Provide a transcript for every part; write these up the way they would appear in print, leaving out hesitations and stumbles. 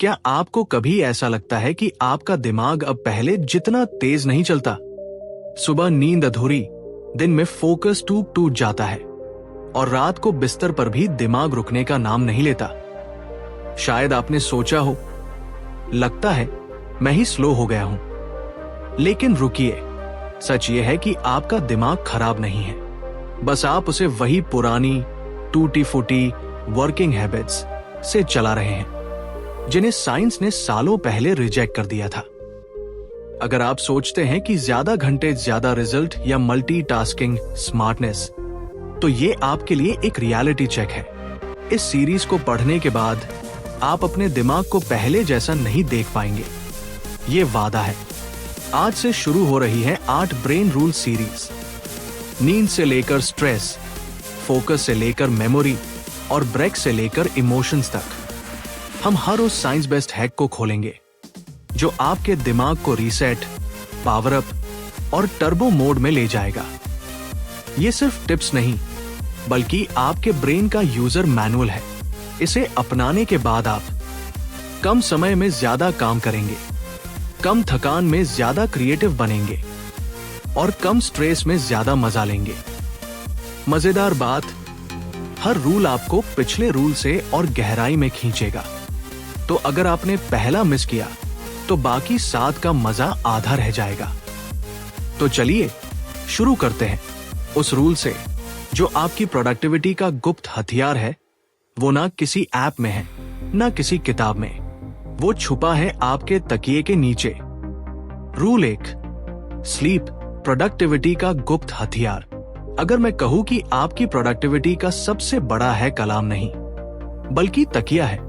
क्या आपको कभी ऐसा लगता है कि आपका दिमाग अब पहले जितना तेज नहीं चलता? सुबह नींद अधूरी, दिन में फोकस टूट जाता है और रात को बिस्तर पर भी दिमाग रुकने का नाम नहीं लेता। शायद आपने सोचा हो, लगता है मैं ही स्लो हो गया हूं। लेकिन रुकिए, सच यह है कि आपका दिमाग खराब नहीं है, बस आप उसे वही पुरानी टूटी फूटी वर्किंग हैबिट्स से चला रहे हैं जिन्हें साइंस ने सालों पहले रिजेक्ट कर दिया था। अगर आप सोचते हैं कि ज्यादा घंटे ज्यादा रिजल्ट या मल्टीटास्किंग स्मार्टनेस, तो ये आपके लिए एक रियलिटी चेक है। इस सीरीज को पढ़ने के बाद आप अपने दिमाग को पहले जैसा नहीं देख पाएंगे, ये वादा है। आज से शुरू हो रही है 8 ब्रेन रूल सीरीज। नींद से लेकर स्ट्रेस, फोकस से लेकर मेमोरी और ब्रेक से लेकर इमोशंस तक हम हर उस साइंस बेस्ड हैक को खोलेंगे जो आपके दिमाग को रीसेट, पावर अप और टर्बो मोड में ले जाएगा। ये सिर्फ टिप्स नहीं, बल्कि आपके ब्रेन का यूजर मैनुअल है। इसे अपनाने के बाद आप कम समय में ज्यादा काम करेंगे, कम थकान में ज्यादा क्रिएटिव बनेंगे और कम स्ट्रेस में ज्यादा मजा लेंगे। मजेदार बात, हर रूल आपको पिछले रूल से और गहराई में खींचेगा। तो अगर आपने पहला मिस किया तो बाकी 7 का मजा आधा रह जाएगा। तो चलिए शुरू करते हैं उस रूल से जो आपकी प्रोडक्टिविटी का गुप्त हथियार है। वो ना किसी ऐप में है, ना किसी किताब में, वो छुपा है आपके तकिए के नीचे। रूल 1, स्लीप प्रोडक्टिविटी का गुप्त हथियार। अगर मैं कहूं कि आपकी प्रोडक्टिविटी का सबसे बड़ा है कलाम नहीं, बल्कि तकिया है।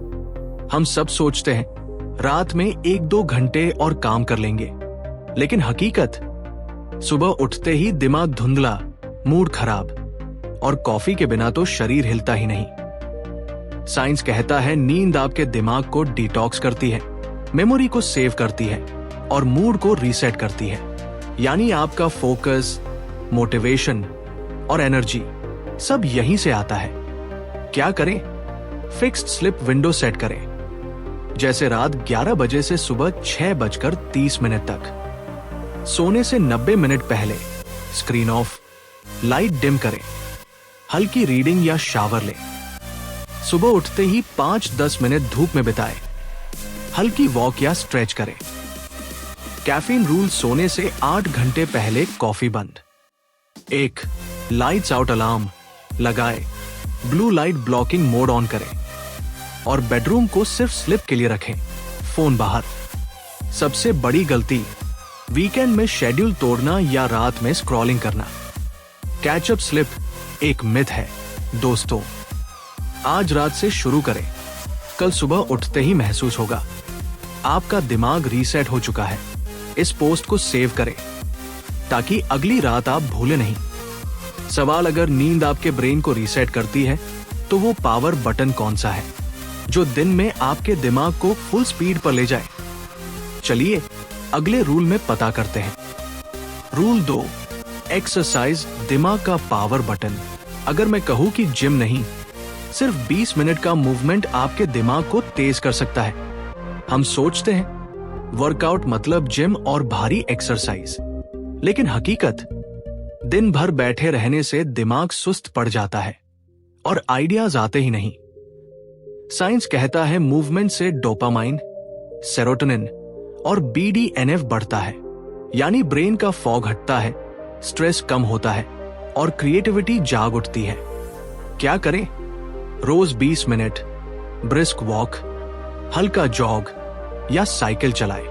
हम सब सोचते हैं रात में 1-2 घंटे और काम कर लेंगे, लेकिन हकीकत, सुबह उठते ही दिमाग धुंधला, मूड खराब और कॉफी के बिना तो शरीर हिलता ही नहीं। साइंस कहता है नींद आपके दिमाग को डिटॉक्स करती है, मेमोरी को सेव करती है और मूड को रीसेट करती है। यानी आपका फोकस, मोटिवेशन और एनर्जी सब यहीं से आता है। क्या करें? फिक्स्ड स्लिप विंडो सेट करें, जैसे रात 11 बजे से सुबह 6:30 तक। सोने से 90 मिनट पहले स्क्रीन ऑफ, लाइट डिम करें, हल्की रीडिंग या शावर लें। सुबह उठते ही 5-10 मिनट धूप में बिताएं, हल्की वॉक या स्ट्रेच करें। कैफीन रूल, सोने से 8 घंटे पहले कॉफी बंद। 1, लाइट्स आउट अलार्म लगाए, blue light blocking mode on करें और बेडरूम को सिर्फ स्लिप के लिए रखें, फोन बाहर। सबसे बड़ी गलती, वीकेंड में शेड्यूल तोड़ना या रात में स्क्रॉलिंग करना। कैचअप स्लिप एक मिथ है दोस्तों। आज रात से शुरू करें, कल सुबह उठते ही महसूस होगा आपका दिमाग रीसेट हो चुका है। इस पोस्ट को सेव करें ताकि अगली रात आप भूले नहीं। सवाल, अगर नींद आपके ब्रेन को रीसेट करती है तो वो पावर बटन कौन सा है जो दिन में आपके दिमाग को फुल स्पीड पर ले जाए? चलिए अगले रूल में पता करते हैं। रूल 2, एक्सरसाइज दिमाग का पावर बटन। अगर मैं कहूं कि जिम नहीं, सिर्फ 20 मिनट का मूवमेंट आपके दिमाग को तेज कर सकता है। हम सोचते हैं वर्कआउट मतलब जिम और भारी एक्सरसाइज, लेकिन हकीकत, दिन भर बैठे रहने से दिमाग सुस्त पड़ जाता है और आइडियाज आते ही नहीं। साइंस कहता है मूवमेंट से डोपामाइन, सेरोटोनिन और BDNF बढ़ता है, यानी ब्रेन का फॉग हटता है, स्ट्रेस कम होता है और क्रिएटिविटी जाग उठती है। क्या करें? रोज 20 मिनट ब्रिस्क वॉक, हल्का जॉग या साइकिल चलाएं।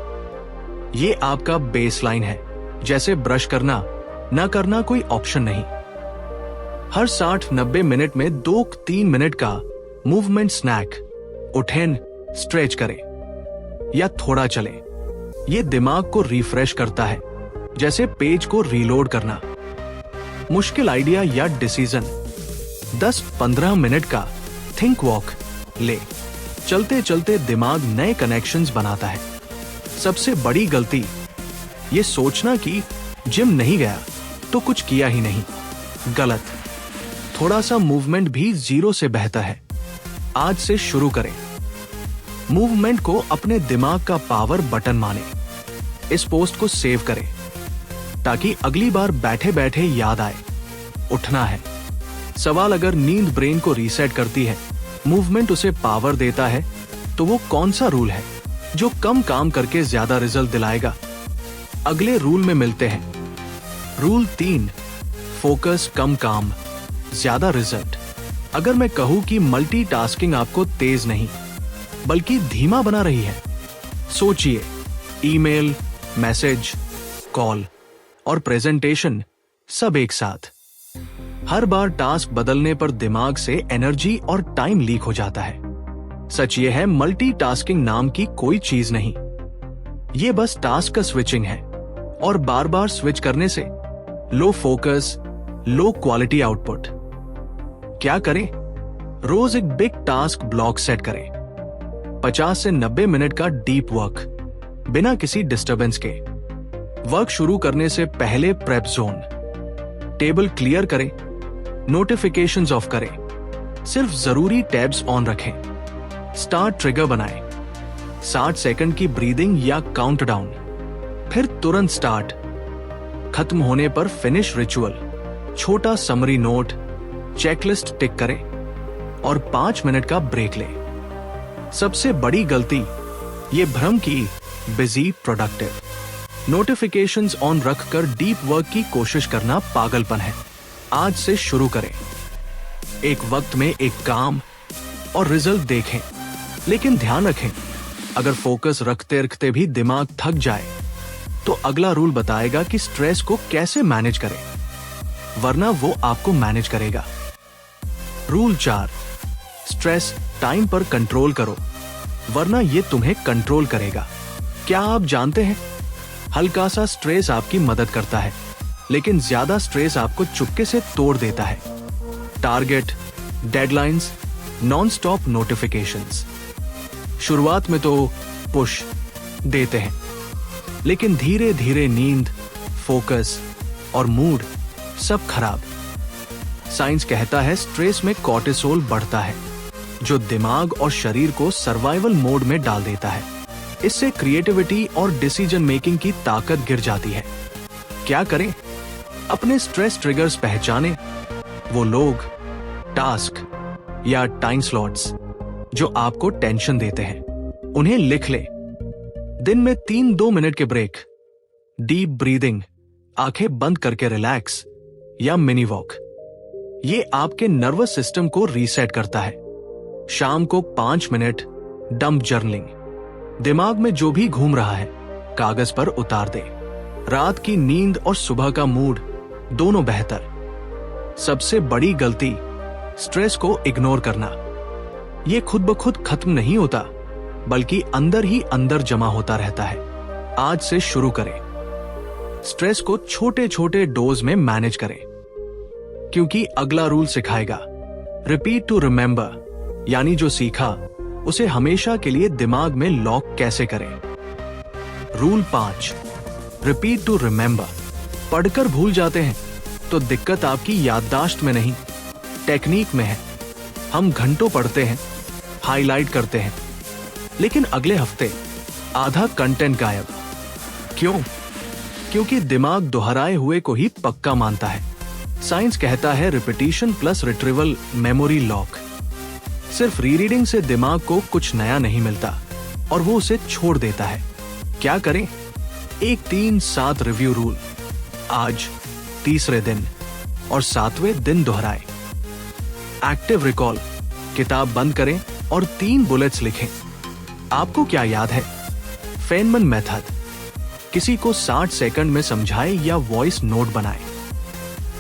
ये आपका बेसलाइन है, जैसे ब्रश करना ना करना कोई ऑप्शन नहीं। हर 60-90 मिनट में 2-3 मिनट का मूवमेंट स्नैक, उठें, स्ट्रेच करें या थोड़ा चलें। ये दिमाग को रिफ्रेश करता है, जैसे पेज को रीलोड करना। मुश्किल आइडिया या डिसीजन, 10-15 मिनट का थिंक वॉक ले। चलते चलते दिमाग नए कनेक्शंस बनाता है। सबसे बड़ी गलती, ये सोचना कि जिम नहीं गया तो कुछ किया ही नहीं। गलत। थोड़ा सा मूवमेंट भी 0 से बेहतर है। आज से शुरू करें। मूवमेंट को अपने दिमाग का पावर बटन माने। इस पोस्ट को सेव करें ताकि अगली बार बैठे बैठे याद आए, उठना है। सवाल, अगर नींद ब्रेन को रीसेट करती है, मूवमेंट उसे पावर देता है, तो वो कौन सा रूल है जो कम काम करके ज्यादा रिजल्ट दिलाएगा? अगले रूल में मिलते हैं। रूल 3, फोकस कम काम ज्यादा रिजल्ट। अगर मैं कहूं कि मल्टीटास्किंग आपको तेज नहीं बल्कि धीमा बना रही है, सोचिए, ईमेल, मैसेज, कॉल और प्रेजेंटेशन सब एक साथ। हर बार टास्क बदलने पर दिमाग से एनर्जी और टाइम लीक हो जाता है। सच ये है, मल्टीटास्किंग नाम की कोई चीज नहीं, ये बस टास्क का स्विचिंग है, और बार बार स्विच करने से लो फोकस, लो क्वालिटी आउटपुट। क्या करें? रोज एक बिग टास्क ब्लॉक सेट करें, 50 से 90 मिनट का डीप वर्क, बिना किसी डिस्टरबेंस के। वर्क शुरू करने से पहले प्रेप जोन, टेबल क्लियर करें, नोटिफिकेशंस ऑफ करें, सिर्फ जरूरी टैब्स ऑन रखें। स्टार्ट ट्रिगर बनाएं, 60 सेकंड की ब्रीदिंग या काउंटडाउन, फिर तुरंत स्टार्ट। खत्म होने पर फिनिश रिचुअल, छोटा समरी नोट, चेकलिस्ट टिक करें और 5 मिनट का ब्रेक लें। सबसे बड़ी गलती, ये भ्रम की बिजी प्रोडक्टिव, नोटिफिकेशंस ऑन रखकर डीप वर्क की कोशिश करना पागलपन है। आज से शुरू करें, एक वक्त में एक काम और रिजल्ट देखें। लेकिन ध्यान रखें, अगर फोकस रखते रखते भी दिमाग थक जाए तो अगला रूल बताएगा कि स्ट्रेस को कैसे मैनेज करें, वरना वो आपको मैनेज करेगा। रूल 4, स्ट्रेस टाइम पर कंट्रोल करो, वरना ये तुम्हें कंट्रोल करेगा। क्या आप जानते हैं, हल्का सा स्ट्रेस आपकी मदद करता है, लेकिन ज्यादा स्ट्रेस आपको चुपके से तोड़ देता है। Target, deadlines, non stop notifications. शुरुआत में तो पुश देते हैं, लेकिन धीरे धीरे नींद, फोकस और मूड सब खराब। साइंस कहता है स्ट्रेस में कॉर्टिसोल बढ़ता है, जो दिमाग और शरीर को सर्वाइवल मोड में डाल देता है। इससे क्रिएटिविटी और डिसीजन मेकिंग की ताकत गिर जाती है। क्या करें? अपने स्ट्रेस ट्रिगर्स पहचानें, वो लोग, टास्क या टाइम स्लॉट्स जो आपको टेंशन देते हैं, उन्हें लिख लें। दिन में 3-2 मिनट के ब्रेक, डीप ब्रीदिंग, आंखें बंद करके रिलैक्स या मिनी वॉक, ये आपके नर्वस सिस्टम को रीसेट करता है। शाम को 5 मिनट डंप जर्नलिंग, दिमाग में जो भी घूम रहा है कागज पर उतार दे। रात की नींद और सुबह का मूड दोनों बेहतर। सबसे बड़ी गलती, स्ट्रेस को इग्नोर करना। ये खुद ब खुद खत्म नहीं होता, बल्कि अंदर ही अंदर जमा होता रहता है। आज से शुरू करें, स्ट्रेस को छोटे छोटे डोज में मैनेज करें, क्योंकि अगला रूल सिखाएगा रिपीट टू रिमेंबर, यानी जो सीखा उसे हमेशा के लिए दिमाग में लॉक कैसे करें। Rule 5, repeat to remember. पढ़कर भूल जाते हैं तो दिक्कत आपकी याददाश्त में नहीं, टेक्निक में है। हम घंटों पढ़ते हैं, हाईलाइट करते हैं, लेकिन अगले हफ्ते आधा कंटेंट गायब। क्यों? क्योंकि दिमाग दोहराए हुए को ही पक्का मानता है। साइंस कहता है repetition plus retrieval memory lock. सिर्फ रीरीडिंग से दिमाग को कुछ नया नहीं मिलता और वो उसे छोड़ देता है। क्या करें? एक 3-7 रिव्यू रूल, आज, तीसरे दिन और 7वें दिन दोहराए। एक्टिव रिकॉल, किताब बंद करें और 3 बुलेट्स लिखें। आपको क्या याद है? फेनमन मेथड, किसी को 60 सेकंड में समझाए या वॉइस नोट बनाए।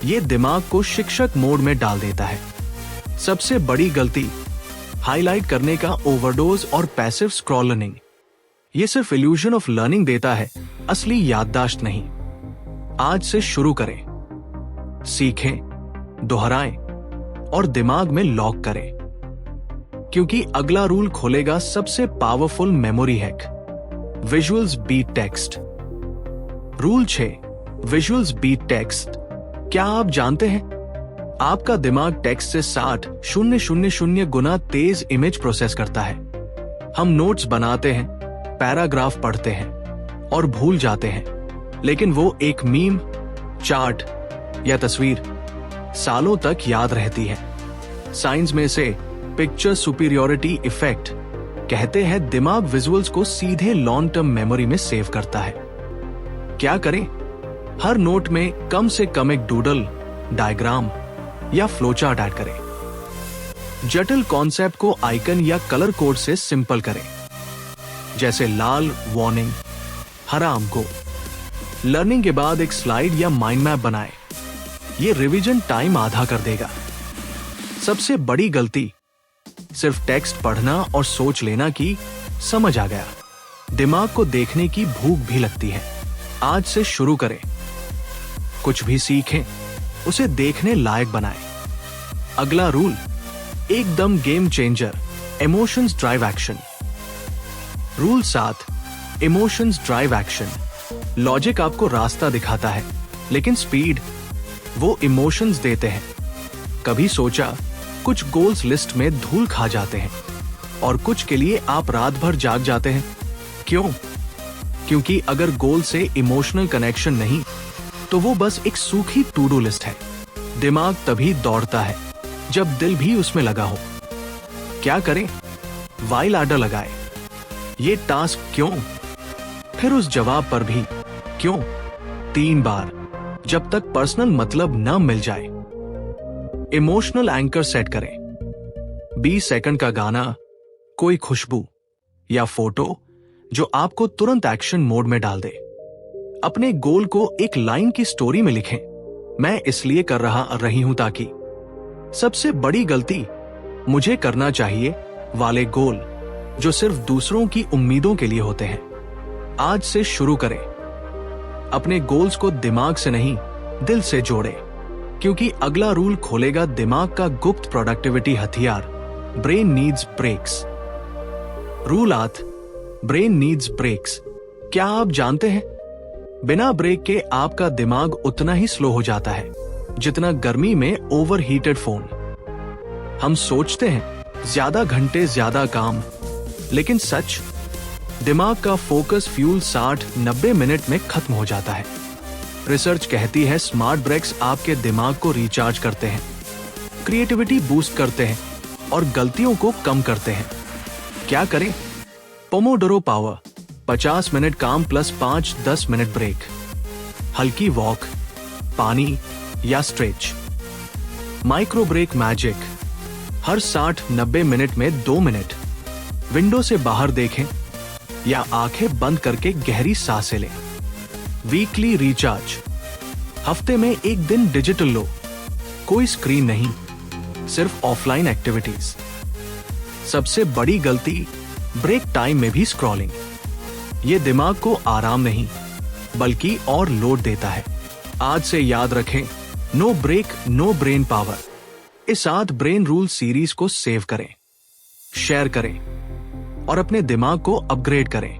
ये दिमाग को शिक्षक मोड में डाल देता है। सबसे बड़ी गलती, हाईलाइट करने का ओवरडोज और पैसिव स्क्रॉलिंग। ये सिर्फ इल्यूजन ऑफ लर्निंग देता है, असली याददाश्त नहीं। आज से शुरू करें, सीखें, दोहराएं और दिमाग में लॉक करें, क्योंकि अगला रूल खोलेगा सबसे powerful memory hack, visuals beat text. Rule 6, visuals beat text. क्या आप जानते हैं आपका दिमाग टेक्स्ट से 60,000 गुना तेज इमेज प्रोसेस करता है। हम नोट्स बनाते हैं, पैराग्राफ पढ़ते हैं और भूल जाते हैं, लेकिन वो एक मीम, चार्ट या तस्वीर सालों तक याद रहती है। साइंस में से पिक्चर सुपीरियोरिटी इफेक्ट कहते हैं दिमाग विजुअल्स को सीधे लॉन्ग टर्म मेमोरी में सेव करता है। क्या करें? हर नोट में कम से कम एक डूडल, डायग्राम या फ्लोचार्ट ऐड करें। जटिल कॉन्सेप्ट को आइकन या कलर कोड से सिंपल करें, जैसे लाल वार्निंग, हरा हमको। लर्निंग के बाद एक स्लाइड या माइंड मैप बनाएं। ये रिवीजन टाइम आधा कर देगा। सबसे बड़ी गलती सिर्फ टेक्स्ट पढ़ना और सोच लेना की समझ आ गया। दिमाग को देखने की भूख भी लगती है। आज से शुरू करें। कुछ भी सीखें, उसे देखने लायक बनाएं। अगला रूल एकदम game changer, emotions drive action. Rule 7, emotions drive action. Logic आपको रास्ता दिखाता है, लेकिन स्पीड वो इमोशंस देते हैं। कभी सोचा कुछ गोल्स लिस्ट में धूल खा जाते हैं और कुछ के लिए आप रात भर जाग जाते हैं। क्यों? क्योंकि अगर गोल से इमोशनल कनेक्शन नहीं तो वो बस एक सूखी टू डू लिस्ट है। दिमाग तभी दौड़ता है जब दिल भी उसमें लगा हो। क्या करें? वाइल आर्डर लगाए। ये टास्क क्यों, फिर उस जवाब पर भी क्यों 3 बार, जब तक पर्सनल मतलब न मिल जाए। इमोशनल एंकर सेट करें। 20 सेकंड का गाना, कोई खुशबू या फोटो जो आपको तुरंत एक्शन मोड में डाल दे। अपने गोल को एक लाइन की स्टोरी में लिखें, मैं इसलिए कर रही हूं ताकि। सबसे बड़ी गलती मुझे करना चाहिए वाले गोल जो सिर्फ दूसरों की उम्मीदों के लिए होते हैं। आज से शुरू करें। अपने गोल्स को दिमाग से नहीं, दिल से जोड़े, क्योंकि अगला रूल खोलेगा दिमाग का गुप्त प्रोडक्टिविटी हथियार, brain needs breaks. Rule 8, brain needs breaks. क्या आप जानते हैं, बिना ब्रेक के आपका दिमाग उतना ही स्लो हो जाता है जितना गर्मी में ओवर हीटेड फोन। हम सोचते हैं ज्यादा घंटे ज्यादा काम, लेकिन सच, दिमाग का फोकस फ्यूल 60-90 मिनट में खत्म हो जाता है। रिसर्च कहती है स्मार्ट ब्रेक्स आपके दिमाग को रिचार्ज करते हैं, क्रिएटिविटी बूस्ट करते हैं और गलतियों को कम करते हैं। क्या करें? पोमोडोरो पावर, 50 मिनट काम प्लस 5-10 मिनट ब्रेक। हल्की वॉक, पानी या स्ट्रेच। माइक्रो ब्रेक मैजिक, हर 60-90 मिनट में 2 मिनट विंडो से बाहर देखें या आंखें बंद करके गहरी सांसें लें। वीकली रिचार्ज, हफ्ते में एक दिन डिजिटल लो, कोई स्क्रीन नहीं, सिर्फ ऑफलाइन एक्टिविटीज। सबसे बड़ी गलती ब्रेक टाइम में भी स्क्रॉलिंग। ये दिमाग को आराम नहीं बल्कि और लोड देता है। आज से याद रखें, no break no brain power. इस 8 ब्रेन रूल सीरीज को सेव करें, शेयर करें और अपने दिमाग को अपग्रेड करें।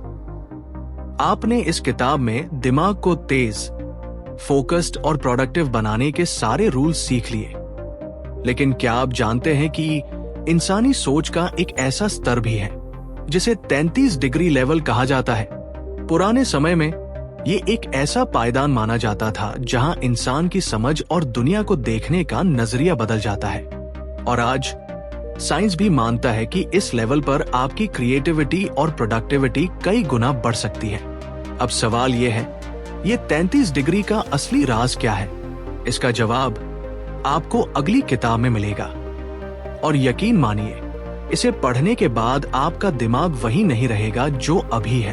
आपने इस किताब में दिमाग को तेज, फोकस्ड और प्रोडक्टिव बनाने के सारे रूल सीख लिए, लेकिन क्या आप जानते हैं कि इंसानी सोच का एक ऐसा स्तर भी है जिसे 33 डिग्री लेवल कहा जाता है। पुराने समय में ये एक ऐसा पायदान माना जाता था जहां इंसान की समझ और दुनिया को देखने का नजरिया बदल जाता है। और आज साइंस भी मानता है कि इस लेवल पर आपकी क्रिएटिविटी और प्रोडक्टिविटी कई गुना बढ़ सकती है। अब सवाल ये है, ये 33 डिग्री का असली राज क्या है? इसका जवाब आपको अगली किताब में मिलेगा। और यकीन मानिए, इसे पढ़ने के बाद आपका दिमाग वही नहीं रहेगा जो अभी है।